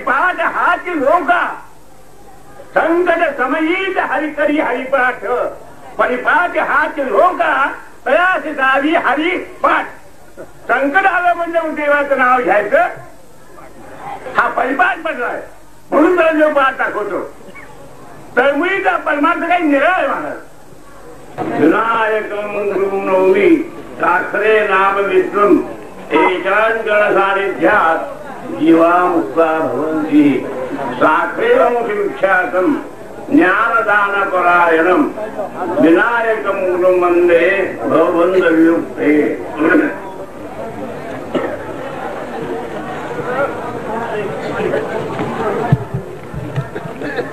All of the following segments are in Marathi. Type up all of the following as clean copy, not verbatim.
परिपाठ हाच लोका संकट समयीत हरिकरी हरिपाठ परिपाठ हाच लोका तयास गावी हरिपाठ. संकट आलं म्हणजे देवाचं नाव घ्यायचं. हा परिपाठ पडलाय म्हणून त्याला जो पाठ दाखवतो. तळमुळीचा परमार्थ काही निराळ आहे महाराज. विनायक नवमी साखरे नाम विष्णू एकांगण सानिध्यात जीवा मुक्ता भवन्ति साखरे विख्यातम ज्ञानदान परायणम विनायकं गुरुं वन्दे भवबन्ध वियुक्ते.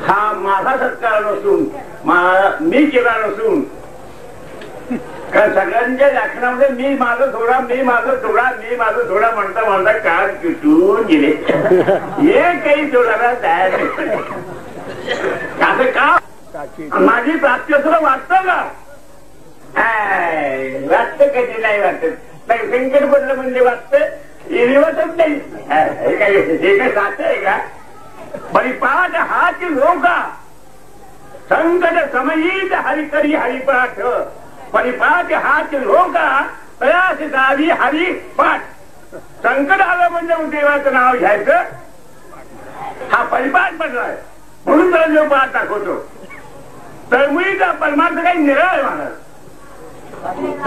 हा माझा सत्कार नसून मी केला नसून सगळ्यांच्या व्याख्यानामध्ये मी माझं थोडा मी माझं थोडा मी माझं थोडा म्हणता म्हणता काळ किटून गेले. हे काही थोडाला तयार असं का माझी प्राप्ती असं वाटतं का? वाटतं कधी नाही वाटत. संकट पडलं म्हणजे वाटतं वाटत नाही. हे काय साच आहे का? परिपाठ हाच लोका संकट समयीत हरिकरी हरिपाठ परिपाठ हाच लोका तयास गावी हरिपाठ. संकट आलं म्हणजे देवाचं नाव घ्यायचं. हा परिपाठ पडलाय म्हणून त्याला जो पाठ दाखवतो. तळमुळीचा परमार्थ काही निराळ आहे महाराज.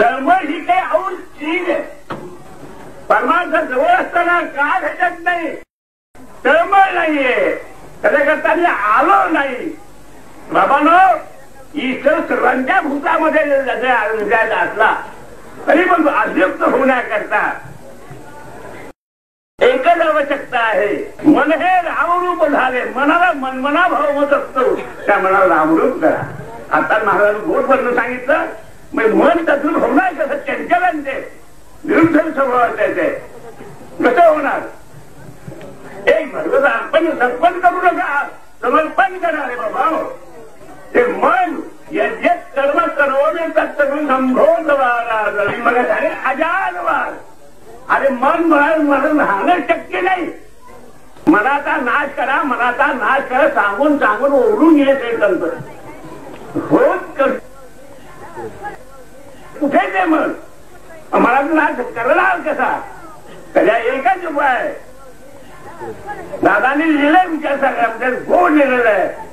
तळमळ ही काही औष चीज आहे. परमार्थ जवळ असताना काय भेटत नाही. तळमळ नाहीये. त्याच्याकरता मी आलो नाही. बाबांनो ईश्वर सर्वांच्या भूतामध्ये असला तरी पण अभियुक्त होण्याकरता एकच आवश्यकता आहे. मन हे रामरूप झाले. मनाला मनमना भाव होत असतो त्या मनाला रामरूप करा. आता महाराज गोड वर्ण सांगितलं मग मन तत्रूप होणार कसं? चंचलांचे विरुद्ध स्वभावाचे कसं होणार? एक भगवत आपण सर्पण करू नका समर्पण करा रे बाबा. ते मन यज्ञ कर्म करोमी तत्करून संभोधवार मला झाले अजानवार. अरे मन म्हणून राहणं शक्य नाही. मनाचा नाश करा मनाचा नाश करा सांगून सांगून ओढून घ्यायचे तंत्र होत कुठे ते मन मनाचा नाश करणार कसा? त्याच्या एकच उपाय दादानी लिहिलंय विचार सगळ्या गोड लिहिलेलं आहे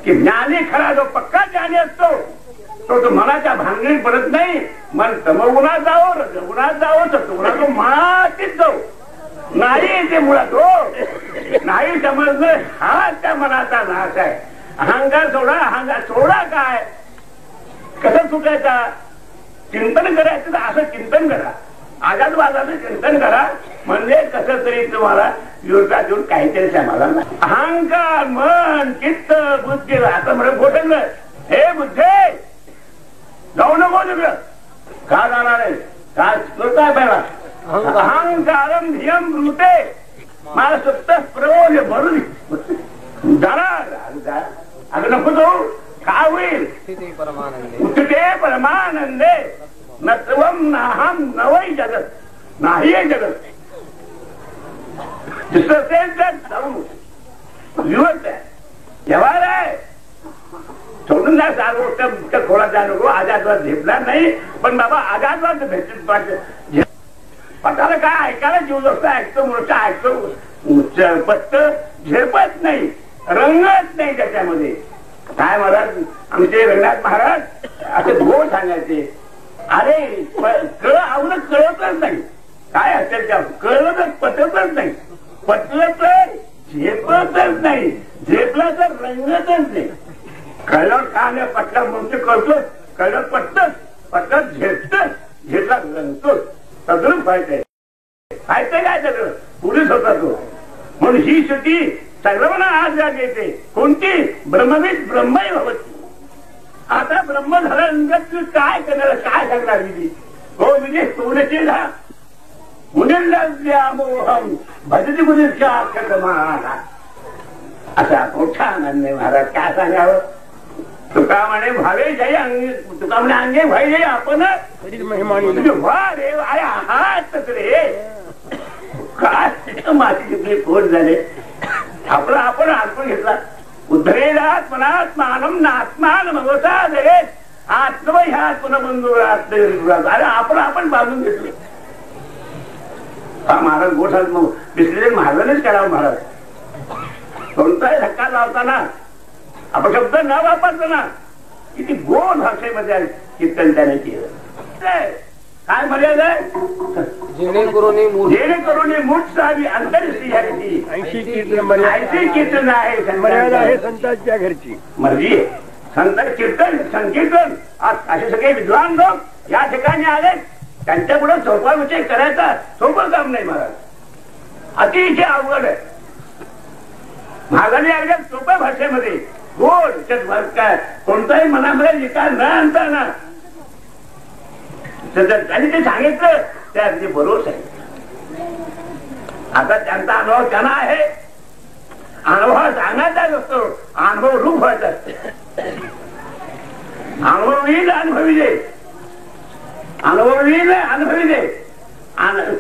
की ज्ञानी खरा जो पक्का ज्ञानी असतो तो मनाच्या भांगडीत पडत नाही. मन तमगुणात जावं रजगुणात जावं सत्वगुणात तो मातीत जाऊ नाही. ते मुळात हो नाही समजलं हा त्या मनाचा नाश आहे. अहंकार सोडा. अहंकार सोडा काय कसं सुटायचा? चिंतन करायचं असं चिंतन करा. आजादवादाचं चिंतन करा म्हणजे कसं तरी तुम्हाला विरोधात येऊन काहीतरी समाधान नाही. अहंकार मन चित्त बुद्धी आता म्हणून गोठवलं हे बुद्धे जाऊ नको तिकडं. का जाणार आहे? काय काय पहिला अहंकारम धियम वृते मला सुप्त प्रबोध भरून जाणार. अगं नको जाऊ. काय होईल? उठते परमानंदे नत्वम नाहम नवई जगत नाही आहे जगत. असेल तर जाऊ विवत आहे व्यवहार आहे. सोडून जा चार गोष्ट थोडा जा नको. आजादवाद झेपणार नाही पण बाबा आजादवाद भेटत पटाला काय ऐकायला जीव असतो. ऐकतो मोठा ऐकतो पत्त झेपत नाही रंगत नाही त्याच्यामध्ये. काय महाराज आमचे रंगनाथ महाराज असे गोड सांगायचे. अरे कळ आवडत कळतच नाही. काय असेल त्या कळलं तर पटतच नाही. पटलं तर झेपतच नाही. झेपला तर रंगतच नाही. कळलं का नाही पटला म्हणतो कळतोच. कळलं पटतच पटत झेपतच झेपला रंगतोच. सगळं फायचं फायचं काय सगळं पुढेच होता तो. म्हणून ही श्रुती सर्वांना आज जाग येते. कोणती? ब्रह्मविद ब्रह्मय भवती. आता ब्रह्म झाल्यानंतर तू काय करणार? काय सांगणार विधी? हो विधी सोडचे जा मुनिर्लव्यामोहम भजती मुनीच्या महाराज. असा मोठा आनंद आहे महाराज. काय सांगावं? तुका म्हणे भावे जय अंगे तुका म्हणे अंगे भाई जय आपण वा रे अरे आहात रे काय माझी तिथले फोन झाले. आपला आपण अर्पण घेतला. उद्धरेदात्मनात्मानम नात्मानमवसा जगेत आत्मह्यात्मनबंधू अरे आपण बांधून घेतलं. हा महाराज गोठा बिसलेले महाराजांनीच करावं. महाराज कोणताही धक्का लावताना अपशब्द न वापरताना किती गोड भाषेमध्ये कीर्तन त्याने केलं. काय मर्यादा आहे? जेणेकरून मूठ सावी अंतरश्री 80 कीर्तन आहे. मर्यादा आहे संतांच्या घरची मर्जी आहे. संत कीर्तन संकीर्तन असे सगळे विद्वान लोक या ठिकाणी आले. त्यांच्या पुढे सोपा विषय करायचा सोपं काम नाही. महाराज अतिशय अवघड आहे. महाराजांनी अगदी सोप्या भाषेमध्ये गोड काय कोणताही मनामध्ये विकार न आणताना त्यांनी ते सांगितलं ते अगदी बरोबर आहे. आता त्यांचा अनुभव त्यांना आहे. अनुभव सांगायचाच असतो. अनुभव रूप व्हायचा असते. अनुभव येईल अनुभवी दे. अनुभव येईल अनुभवी दे.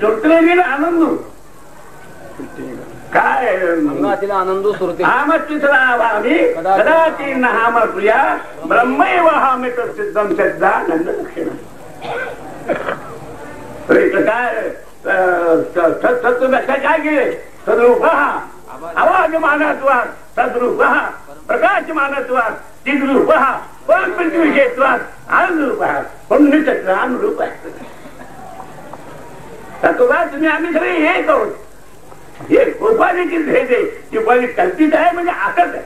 चोटले येईल आनंद काय आनंद सुरते कदाचित नाम प्रिया ब्रह्मैव हामे तत्सिद्धम शब्दानंद दक्षिण. काय तत्वव्याख्या काय केले? सद्रूप आवाजमानत्वात् सद्रूप प्रकाशमानत्वात् चिद्रूप परमविषयत्वात् आनंदरूप पुण्यचक्रानुरूप आहे. तत्वभाग तुम्ही आम्ही सगळे हे करू. हे उपाधीची भेद आहे. ती उपाधी कल्पित आहे म्हणजे आकत आहे.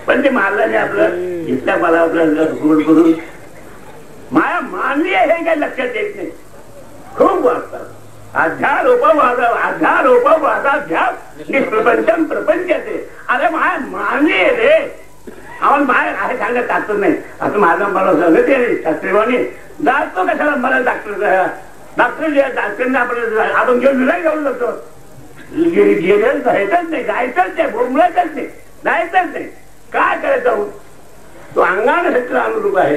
पण ते महाराजांनी आपलं इथल्या मला आपलं करून माया मानली आहे हे काही लक्षात येत नाही. खूप वाचतात. अध्यारोपवादाध्यास निष्प्रपंचम प्रपंचाचे. अरे माया मानली आहे रे. आम्हाला बाहेर आहे सांगत जातो नाही. आता माझा मला सांगत शास्त्रीवाणी जातो कशाला मला डॉक्टरने आपण घेऊन विलाय जाऊ शकतो. गेलेच जायचंच नाही. जायचंच नाही. बोंबलायचंच नाही. जायचंच नाही. काय करायचं? तो अंगाने सत्र अनुरूप आहे.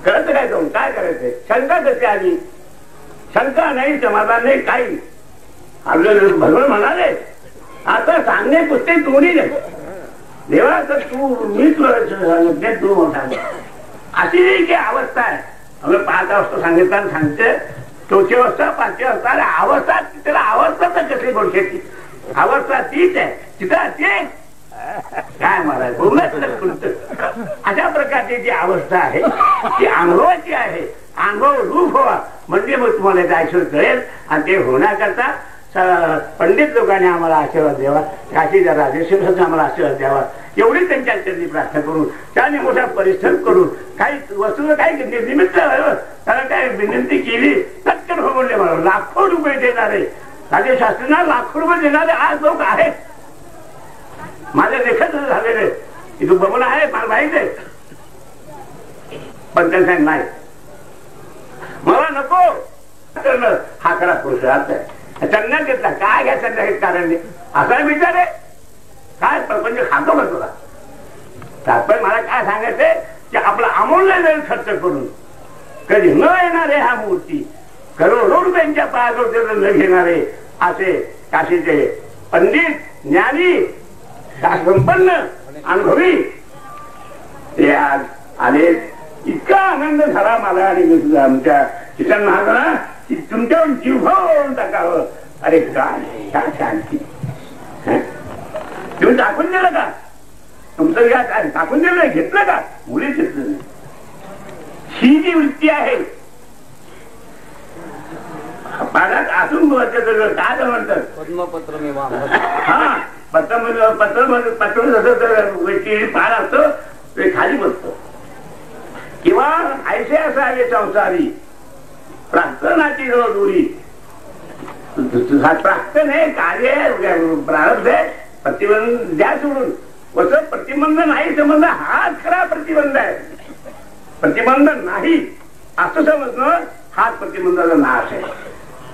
कळत काय जाऊन काय करायचंय? शंका कशी आली? शंका नाही समाधान नाही काही. आपलं भगवान म्हणाले आता सांगणे पुस्तक तोडी नाही देवा तर तू मी तुला तू मोठा. अशी जी अवस्था आहे. आम्ही 5 वाजता सांगितलं सांगते 4 वाजता 5 वाजता अवस्था त्याला अवस्था तर कसली बोलते. अवस्था तीच आहे. तिथं ते काय महाराज अशा प्रकारची जी अवस्था आहे ती अनुभवाची आहे. अनुभव रूप व्हावा म्हणजे मग तुम्हाला ते ऐश्वर कळेल. आणि ते होण्याकरता पंडित लोकांनी आम्हाला आशीर्वाद द्यावा. काशीच्या राजेश्वरांनी आम्हाला आशीर्वाद द्यावा एवढी त्यांच्या चरणी प्रार्थना करून त्याने मोठा परिश्रम करून काही वस्तूला काही निमित्त त्याला काय विनंती केली तत्कर हो म्हणले. मला लाखो रुपये देणारे राजेशास्त्रींना लाखो रुपये देणारे आज लोक आहेत. माझ्या लेखत झालेले तू बमन आहे मला माहित आहे. पण त्यांना नाही मला नको हा खरा पुरुषार्थ आहे. संन्यास घेतला काय घ्या संन्यास कारण असा विचार आहे. काय प्रपंच खातो का तुला? तात्पर्य मला काय सांगायचंय की आपला अमूल्य वेळ खर्च करून कधी न येणारे हा मूर्ती करोडो रुपयांच्या पायावर न घेणारे असे काशीचे पंडित ज्ञानी संपन्न अनुभवी ते आज आले. इतका आनंद झाला मला आणि आमच्या किशन महाराजांना की तुमच्यावर जीव घेऊन टाकावं. अरे काय काय शांती. तुम्ही टाकून दिलं का? तुमचं या टाकून दिलं नाही घेतलं का? मुलीच घेतलं नाही. ही जी वृत्ती आहे पाण्यात असून काय म्हणतात पद्मपत्र. हा पत्र जसं पार असतो ते खाली बसतो. किंवा ऐसे असावे संसारी प्रार्थनाची दूरी. प्रार्थन आहे कार्य प्रारब्ध आहे. प्रतिबंध द्या सोडून वसं प्रतिबंध नाही संबंध हाच खरा प्रतिबंध आहे. प्रतिबंध नाही असं समजणं हाच प्रतिबंधाचा नाश आहे.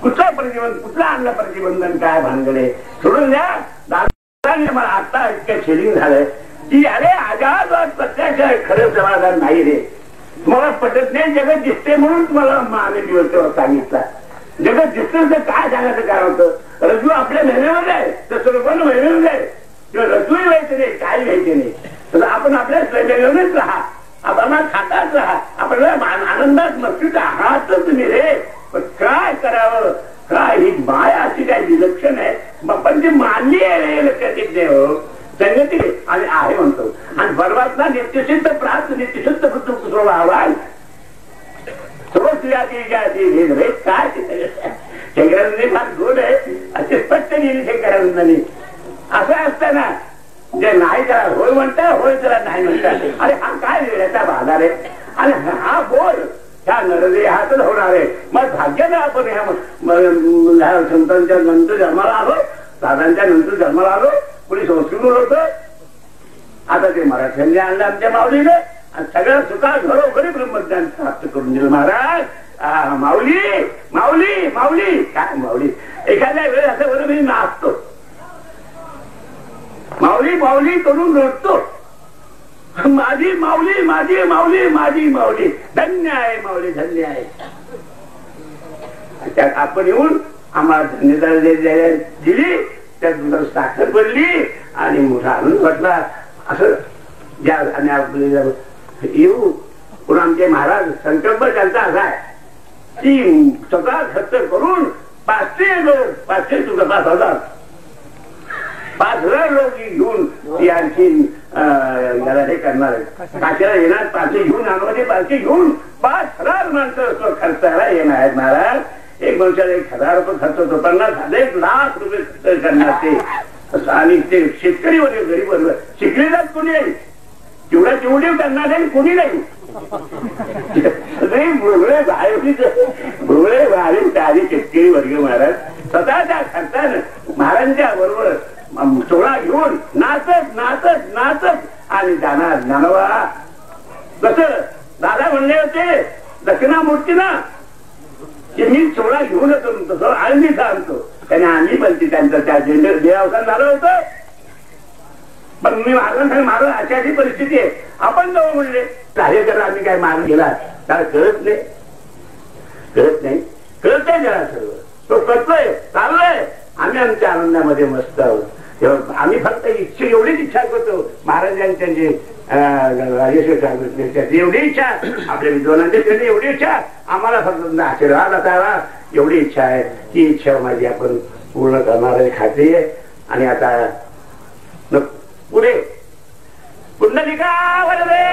कुठला प्रतिबंध कुठला आणला प्रतिबंधन काय भानगडे सोडून द्या. दादाने मला आता इतकं शेअरिंग झालंय की अरे आजाद प्रत्यक्ष खरं समाधान नाही रे. तुम्हाला पटत नाही. जगत दिसते म्हणून तुम्हाला माने दिवस सांगितला. जगत दिसतं तर काय सांगायचं काय होतं? रजू आपल्या मेहनतीमध्ये आहे तर सर्व मेहनतीमध्ये आहे. काही घ्यायचे नाही. तर आपण आपल्या स्वयंपाकानेच राहा, आपण खाताच राहा, आपल्याला आनंदात मस्तीत आहातच तुम्ही रे. पण काय करावं, काय ही माया अशी काय विलक्षण आहे. पण ती मानली आहे लक्षात येत नाही हो. संगती आणि आहे म्हणतो. आणि परमात्मा नित्यसिद्ध प्राप्त नित्यसिद्ध पुत्र व्हावा रे. काय शंकरानंदांनी फार गोड आहे असे स्पष्ट लिहिली शंकरानंदांनी. असं असतं ना, जे नाही त्याला होय म्हणता, होय त्याला नाही म्हणतात. अरे हा काय वेळेचा बाजार आहे. आणि हा बोल ह्या नरदेहातच होणार आहे. मग भाग्यानं आपण ह्या संतांच्या नंतर जन्माला आलो, दादांच्या नंतर जन्माला आलो. कुणी संस्कृत होतं, आता ते मराठ्यांनी आणलं आमच्या माऊलीनं आणि सगळं सुखा घरोघरी ब्रह्मज्ञान प्राप्त करून दिलं. महाराज माऊली माऊली माऊली काय माऊली. एखाद्या वेळेस असं बरोबर मी नाचतो, माऊली माऊली करून रडतो. माझी माऊली माझी माऊली माझी माऊली धन्य आहे, माऊली धन्य आहे. त्यात आपण येऊन आम्हाला धन्यता दिली, त्यात साखर पडली आणि मोठा आनंद वाटला. असं ज्या आणि आपले येऊ पण आमचे महाराज संकल्प त्यांचा असा आहे की स्वतः खर्च करून 500 लोक 5,000 लोक घेऊन ती आणखी याला हे करणार आहे. काशीला येणार, पालखी घेऊन आणवायची, पालखी घेऊन 5,000 माणसं खर्चाला येणार आहेत महाराज. एक माणसाला 1,000 रुपये खर्च होतो, 50,000 लाख रुपये खर्च करणार ते. आणि ते शेतकरी वगैरे गरीब वर्ग शिकलेलाच कोणी नाही, तेवढा तेवढे करणार नाही कोणी नाही. भोगळे भारी आधी शेतकरी वर्ग महाराज स्वतःच्या खर्चानं महाराजांच्या बरोबर सोहळा घेऊन नाचत नाचत नाचत आणि जाणार. ज्ञानोबा कसं दादा म्हणले होते दक्षिणामूर्तीना की मी सोहळा घेऊन येतो, तसं आळंदी सांगतो. त्याने आणली पण ती त्यांचं त्या देवावसान झालं होतं. पण मी महाराजांना महाराज अशी अशी परिस्थिती आहे, आपण जाऊ म्हणले झाले तर आम्ही काय मारून गेला त्याला कळत नाही, कळत नाही, कळतंय त्याला सर्व. तो करतोय, चाललोय, आम्ही आमच्या आनंदामध्ये मस्त आहोत. आम्ही फक्त इच्छा एवढीच इच्छा करतो महाराजांच्या जे राजेश्वर एवढी इच्छा, आपल्या विद्वानांच्या एवढी इच्छा, आम्हाला फक्त आशीर्वाद असावा एवढी इच्छा आहे. ती इच्छा माझी आपण पूर्ण करणार खात्री आहे. आणि आता पुढे पुंडलिका वरदे